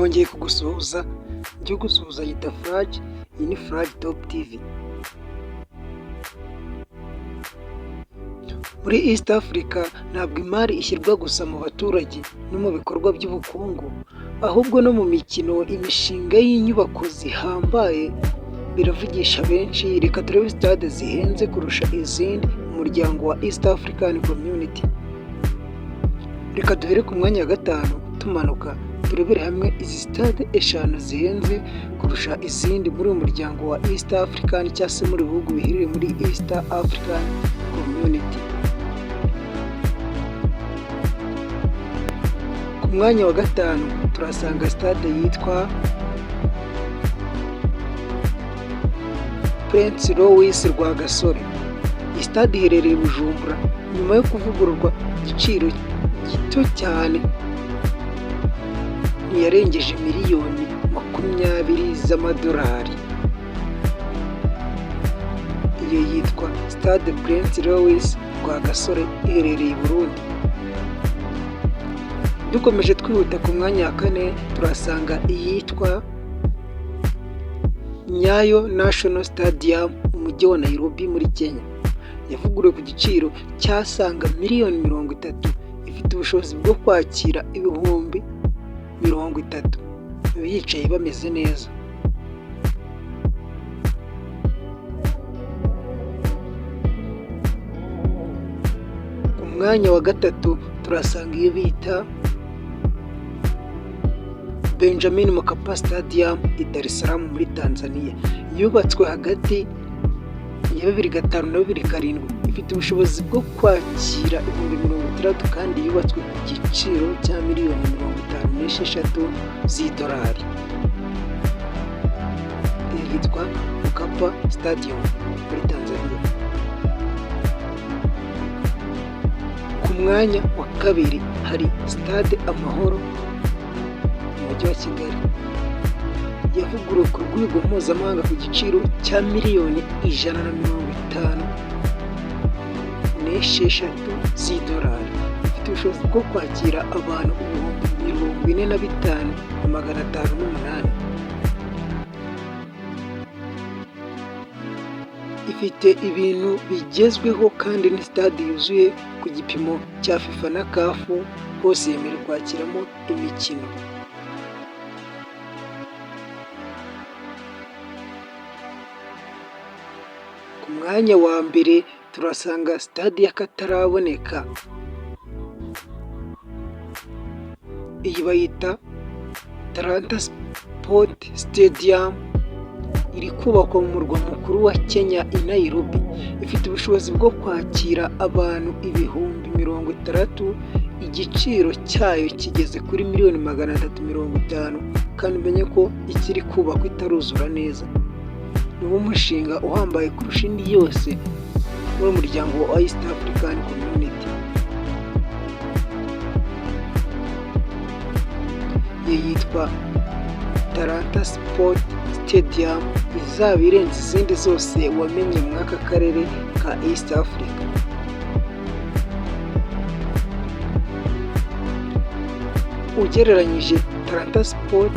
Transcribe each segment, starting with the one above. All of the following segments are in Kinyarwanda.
nongeye kugusuhuza, njye gusuhuza yita Furage, iyi ni Furage Top TV. Muri East Africa ntabwo imari ishyirwa gusa mu baturage no mu bikorwa by'ubukungu, ahubwo no mu mikino, imishinga y'inyubako zihambaye biravugisha benshi. Reka turebe stade zihenze kurusha izindi mu muryango wa East African Community. Reka duhere ku mwanya wa gatanu tumanuka, turebere hamwe izi stade eshanu zihenze kurusha izindi muri uyu muryango wa East African cyangwa se muri bihugu biherereye muri East African Community. Ku mwanya wa gatanu turasanga stade yitwa Prince Louis Rwagasore. Iyi stade iherereye Bujumbura, nyuma yo kuvugururwa igiciro gito cyane, ntiyarengeje miliyoni 20 z'amadolari. Iyo yitwa Stade Prince Louis Rwagasore, iherereye i Burundi. Dukomeje twihuta, ku mwanya wa kane turasanga iyitwa Nyayo National Stadium mu mujyi wa Nairobi muri Kenya. Yavuguruwe ku giciro cyasaga miliyoni 30, ifite ubushobozi bwo kwakira ibihumbi 30 bicaye bameze neza. Ku mwanya wa gatatu turasanga iyo bita Benjamin Mkapa Stadium i Dar es Salaam muri Tanzania. Yubatswe hagati ya 2005 na 2007, ifite ubushobozi bwo kwakira ibihumbi 60 kandi yubatswe ku giciro cya miliyoni 56 z'idolari. Yitwa Mkapa Stadium muri Tanzania. Ku mwanya wa kabiri hari Stade Amahoro mu mujyi wa Kigali. Yavuguruwe ku rwego mpuzamahanga ku giciro cya miliyoni 156 z'idolari. Ifite ubushobozi bwo kwakira abantu ibihumbi 45,508. Ifite ibintu bigezweho kandi ni stade yuzuye ku gipimo cya FIFA na CAF, hose yemerewe kwakiramo imikino. Ku mwanya wa mbere turasanga stade y'akataraboneka. Iyi bayita Talanta Sport Stadium, iri kubakwa mu murwa mukuru wa Kenya i Nairobi. Ifite ubushobozi bwo kwakira abantu ibihumbi 60, igiciro cyayo kigeze kuri miliyoni 350, kandi umenye ko ikiri kubakwa itaruzura neza. Ni umushinga uhambaye kurusha indi yose muri umuryango wa East African Community. Yitwa Talanta Sport Stadium, izaba irenze izindi zose wamenye muri aka karere ka East Africa. Ugereranyije, Talanta Sport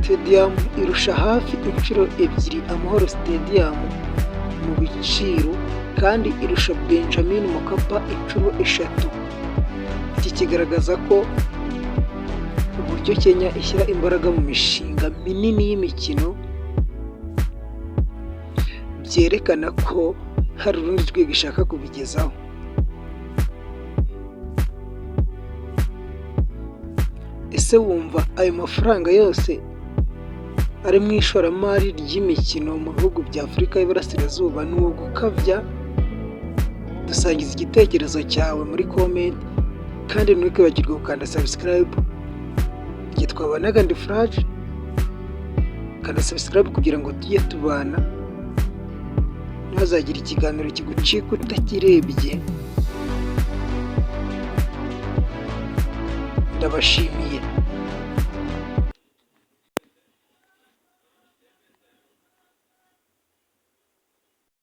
Stadium irusha hafi inshuro 2 Amahoro Stadium mu biciro, kandi irusha Benjamin Mkapa inshuro 3. Iki kigaragaza ko uburyo Kenya ishyira imbaraga mu mishinga minini y'imikino byerekana ko hari urundi rwego ishaka kubigezaho. Ese wumva ayo mafaranga yose ari mu ishoramari ry'imikino mu bihugu bya Afurika y'Iburasirazuba ni ugukabya? Dusangiza igitekerezo cyawe muri comment, kandi ntukibagirwe gukanda subscribe. Igihe twabanaga ndi Furage, kanda subscribe kugira ngo tujye tubana, ntazagira ikiganiro kigucika utakirebye. Ndabashimiye.